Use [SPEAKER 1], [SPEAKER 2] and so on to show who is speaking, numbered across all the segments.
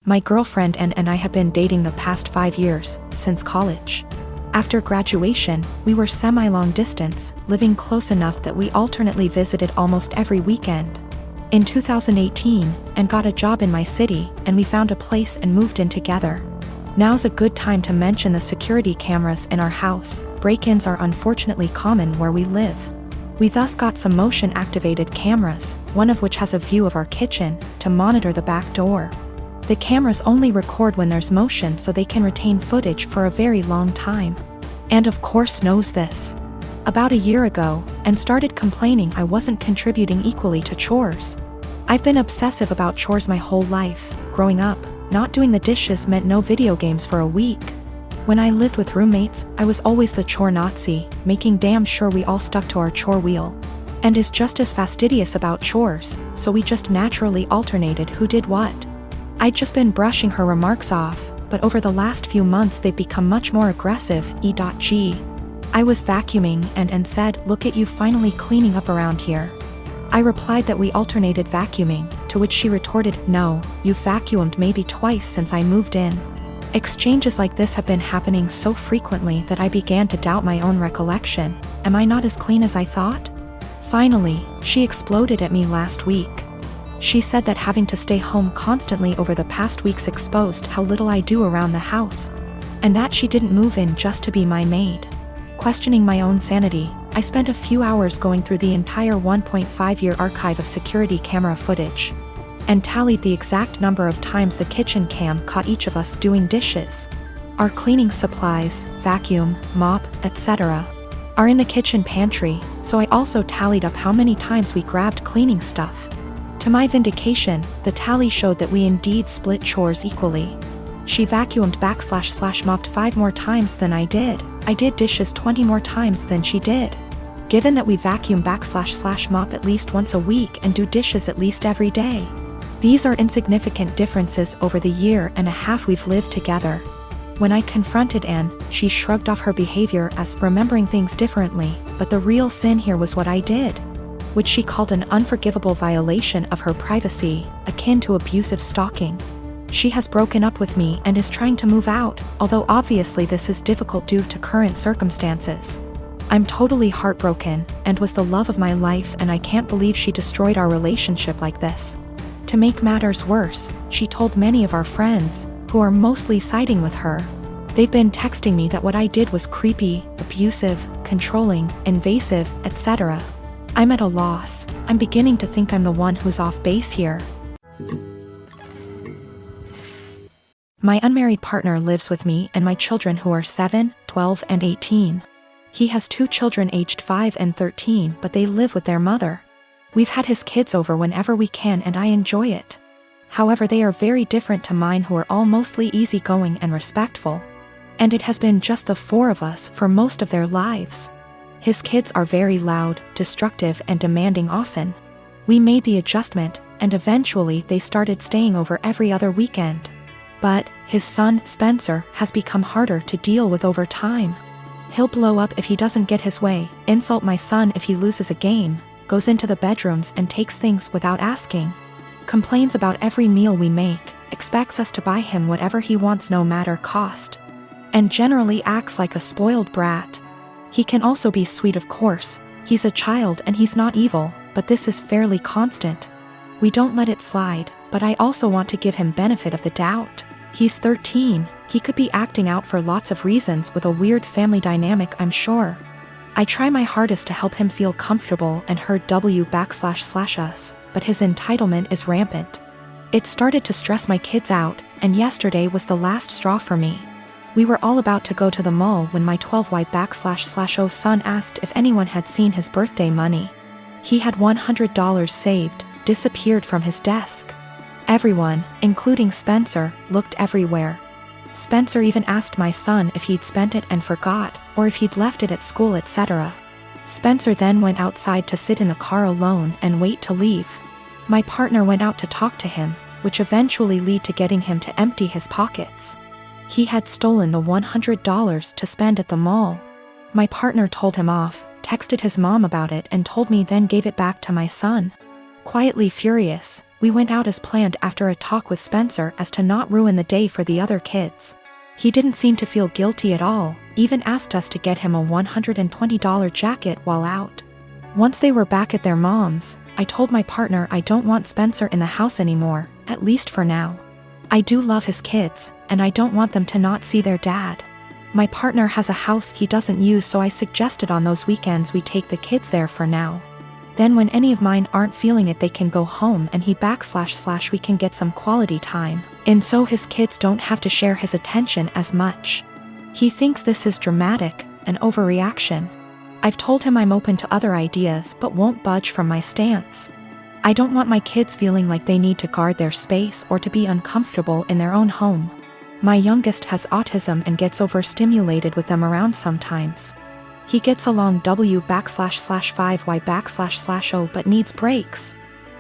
[SPEAKER 1] My girlfriend and I have been dating the past 5 years, since college. After graduation, we were semi-long distance, living close enough that we alternately visited almost every weekend. In 2018, and got a job in my city, and we found a place and moved in together. Now's a good time to mention the security cameras in our house. Break-ins are unfortunately common where we live. We thus got some motion-activated cameras, one of which has a view of our kitchen, to monitor the back door. The cameras only record when there's motion so they can retain footage for a very long time. And of course knows this. About a year ago, and started complaining I wasn't contributing equally to chores. I've been obsessive about chores my whole life. Growing up, not doing the dishes meant no video games for a week. When I lived with roommates, I was always the chore Nazi, making damn sure we all stuck to our chore wheel. And is just as fastidious about chores, so we just naturally alternated who did what. I'd just been brushing her remarks off, but over the last few months they've become much more aggressive. E.g. I was vacuuming and said, "Look at you finally cleaning up around here." I replied that we alternated vacuuming, to which she retorted, "No, you've vacuumed maybe twice since I moved in." Exchanges like this have been happening so frequently that I began to doubt my own recollection. Am I not as clean as I thought? Finally, she exploded at me last week. She said that having to stay home constantly over the past weeks exposed how little I do around the house, and that she didn't move in just to be my maid. Questioning my own sanity, I spent a few hours going through the entire 1.5-year archive of security camera footage, and tallied the exact number of times the kitchen cam caught each of us doing dishes. Our cleaning supplies, vacuum, mop, etc., are in the kitchen pantry, so I also tallied up how many times we grabbed cleaning stuff. To my vindication, the tally showed that we indeed split chores equally. She vacuumed / mopped 5 more times than I did. I did dishes 20 more times than she did. Given that we vacuum / mop at least once a week and do dishes at least every day, these are insignificant differences over the year and a half we've lived together. When I confronted Anne, she shrugged off her behavior as remembering things differently, but the real sin here was what I did, which she called an unforgivable violation of her privacy, akin to abusive stalking. She has broken up with me and is trying to move out, although obviously this is difficult due to current circumstances. I'm totally heartbroken, and was the love of my life, and I can't believe she destroyed our relationship like this. To make matters worse, she told many of our friends, who are mostly siding with her. They've been texting me that what I did was creepy, abusive, controlling, invasive, etc. I'm at a loss. I'm beginning to think I'm the one who's off base here. My unmarried partner lives with me and my children who are 7, 12, and 18. He has 2 children aged 5 and 13, but they live with their mother. We've had his kids over whenever we can and I enjoy it. However, they are very different to mine, who are all mostly easygoing and respectful. And it has been just the 4 of us for most of their lives. His kids are very loud, destructive, and demanding often. We made the adjustment, and eventually they started staying over every other weekend. But his son, Spencer, has become harder to deal with over time. He'll blow up if he doesn't get his way, insult my son if he loses a game, goes into the bedrooms and takes things without asking, complains about every meal we make, expects us to buy him whatever he wants no matter cost, and generally acts like a spoiled brat. He can also be sweet, of course. He's a child and he's not evil, but this is fairly constant. We don't let it slide, but I also want to give him benefit of the doubt. He's 13, he could be acting out for lots of reasons with a weird family dynamic, I'm sure. I try my hardest to help him feel comfortable and heard /us, but his entitlement is rampant. It started to stress my kids out, and yesterday was the last straw for me. We were all about to go to the mall when my 12Y /o son asked if anyone had seen his birthday money. He had $100 saved, disappeared from his desk. Everyone, including Spencer, looked everywhere. Spencer even asked my son if he'd spent it and forgot, or if he'd left it at school, etc. Spencer then went outside to sit in the car alone and wait to leave. My partner went out to talk to him, which eventually led to getting him to empty his pockets. He had stolen the $100 to spend at the mall. My partner told him off, texted his mom about it and told me, then gave it back to my son. Quietly furious, We went out as planned after a talk with Spencer as to not ruin the day for the other kids. He didn't seem to feel guilty at all, even asked us to get him a $120 jacket while out. Once they were back at their mom's, I told my partner I don't want Spencer in the house anymore, at least for now. I do love his kids, and I don't want them to not see their dad. My partner has a house he doesn't use, so I suggested on those weekends we take the kids there for now. Then when any of mine aren't feeling it, they can go home and we can get some quality time, and so his kids don't have to share his attention as much. He thinks this is dramatic, an overreaction. I've told him I'm open to other ideas but won't budge from my stance. I don't want my kids feeling like they need to guard their space or to be uncomfortable in their own home. My youngest has autism and gets overstimulated with them around sometimes. He gets along W/5Y/O but needs breaks.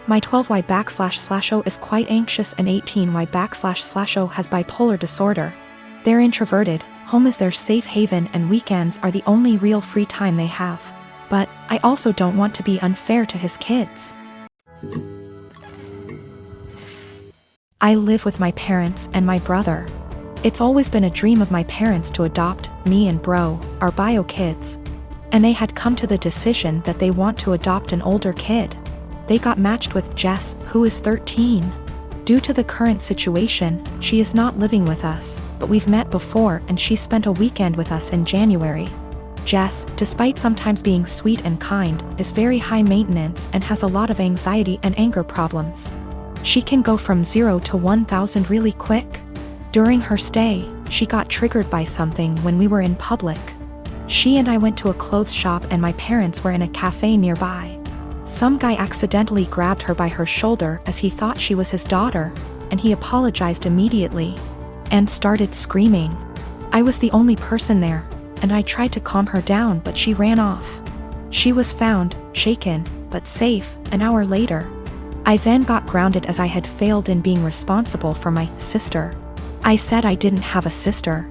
[SPEAKER 1] My 12Y/O is quite anxious and 18Y/O has bipolar disorder. They're introverted, home is their safe haven and weekends are the only real free time they have. But I also don't want to be unfair to his kids. I live with my parents and my brother. It's always been a dream of my parents to adopt me and bro, our bio kids. And they had come to the decision that they want to adopt an older kid. They got matched with Jess, who is 13. Due to the current situation, she is not living with us, but we've met before and she spent a weekend with us in January. Jess, despite sometimes being sweet and kind, is very high maintenance and has a lot of anxiety and anger problems. She can go from 0 to 1,000 really quick. During her stay, she got triggered by something when we were in public. She and I went to a clothes shop and my parents were in a cafe nearby. Some guy accidentally grabbed her by her shoulder as he thought she was his daughter, and he apologized immediately and started screaming. I was the only person there, and I tried to calm her down but she ran off. She was found, shaken, but safe, an hour later. I then got grounded as I had failed in being responsible for my sister. I said I didn't have a sister.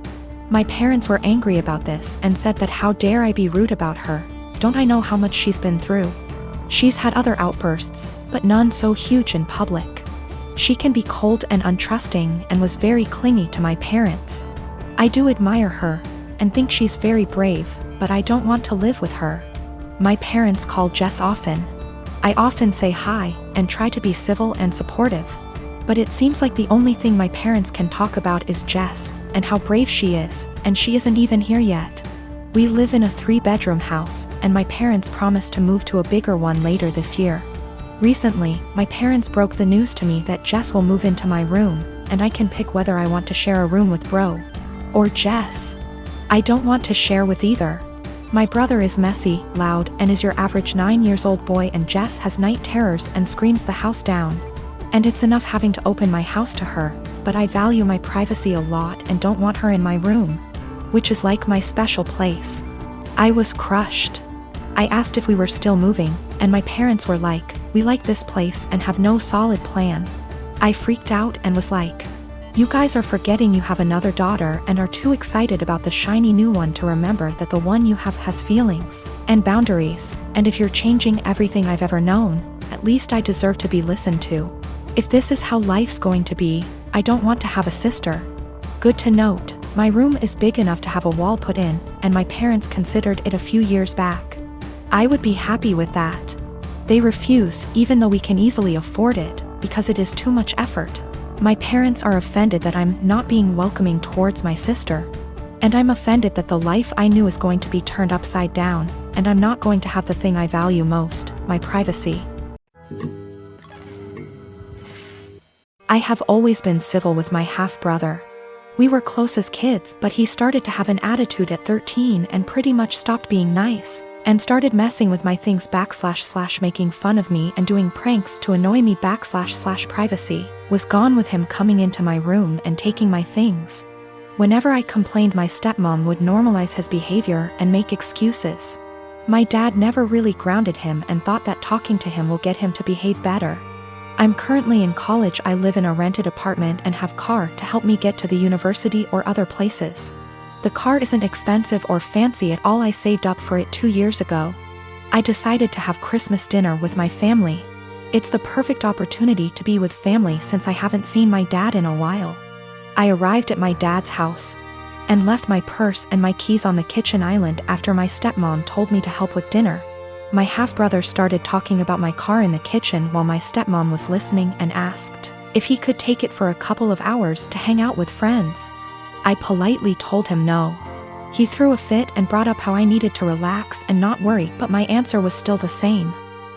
[SPEAKER 1] My parents were angry about this and said that how dare I be rude about her, don't I know how much she's been through? She's had other outbursts, but none so huge in public. She can be cold and untrusting and was very clingy to my parents. I do admire her, and think she's very brave, but I don't want to live with her. My parents call Jess often. I often say hi, and try to be civil and supportive. But it seems like the only thing my parents can talk about is Jess, and how brave she is, and she isn't even here yet. We live in a 3-bedroom house, and my parents promised to move to a bigger one later this year. Recently, my parents broke the news to me that Jess will move into my room, and I can pick whether I want to share a room with bro or Jess. I don't want to share with either. My brother is messy, loud, and is your average 9-year-old boy, and Jess has night terrors and screams the house down. And it's enough having to open my house to her, but I value my privacy a lot and don't want her in my room, which is like my special place. I was crushed. I asked if we were still moving, and my parents were like, we like this place and have no solid plan. I freaked out and was like, you guys are forgetting you have another daughter and are too excited about the shiny new one to remember that the one you have has feelings and boundaries, and if you're changing everything I've ever known, at least I deserve to be listened to. If this is how life's going to be, I don't want to have a sister. Good to note, my room is big enough to have a wall put in, and my parents considered it a few years back. I would be happy with that. They refuse, even though we can easily afford it, because it is too much effort. My parents are offended that I'm not being welcoming towards my sister. And I'm offended that the life I knew is going to be turned upside down, and I'm not going to have the thing I value most, my privacy. I have always been civil with my half-brother. We were close as kids, but he started to have an attitude at 13 and pretty much stopped being nice, and started messing with my things / making fun of me and doing pranks to annoy me / privacy, was gone with him coming into my room and taking my things. Whenever I complained, my stepmom would normalize his behavior and make excuses. My dad never really grounded him and thought that talking to him will get him to behave better. I'm currently in college. I live in a rented apartment and have car to help me get to the university or other places. The car isn't expensive or fancy at all. I saved up for it 2 years ago. I decided to have Christmas dinner with my family. It's the perfect opportunity to be with family since I haven't seen my dad in a while. I arrived at my dad's house and left my purse and my keys on the kitchen island after my stepmom told me to help with dinner. My half-brother started talking about my car in the kitchen while my stepmom was listening and asked if he could take it for a couple of hours to hang out with friends. I politely told him no. He threw a fit and brought up how I needed to relax and not worry, but my answer was still the same.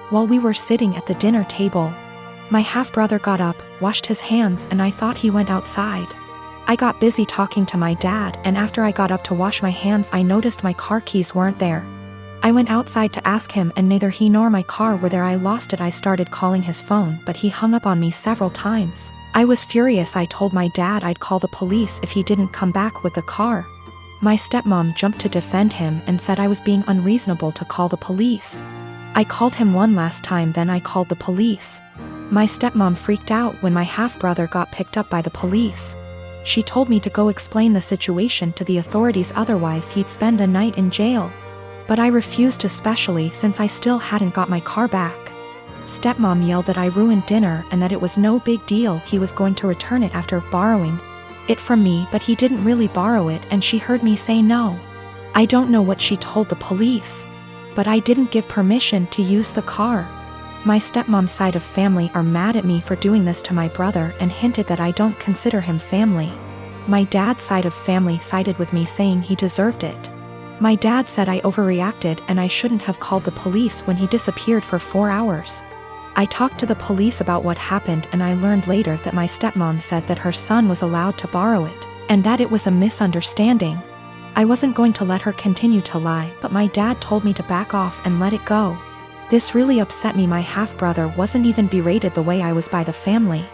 [SPEAKER 1] While we were sitting at the dinner table, my half-brother got up, washed his hands, and I thought he went outside. I got busy talking to my dad, and after I got up to wash my hands I noticed my car keys weren't there. I went outside to ask him and neither he nor my car were there. I lost it. I started calling his phone, but he hung up on me several times. I was furious. I told my dad I'd call the police if he didn't come back with the car. My stepmom jumped to defend him and said I was being unreasonable to call the police. I called him one last time, then I called the police. My stepmom freaked out when my half-brother got picked up by the police. She told me to go explain the situation to the authorities, otherwise he'd spend the night in jail. But I refused, especially since I still hadn't got my car back. Stepmom yelled that I ruined dinner and that it was no big deal, he was going to return it after borrowing it from me, but he didn't really borrow it, and she heard me say no. I don't know what she told the police, but I didn't give permission to use the car. My stepmom's side of family are mad at me for doing this to my brother and hinted that I don't consider him family. My dad's side of family sided with me, saying he deserved it. My dad said I overreacted and I shouldn't have called the police when he disappeared for 4 hours. I talked to the police about what happened, and I learned later that my stepmom said that her son was allowed to borrow it, and that it was a misunderstanding. I wasn't going to let her continue to lie, but my dad told me to back off and let it go. This really upset me. My half-brother wasn't even berated the way I was by the family.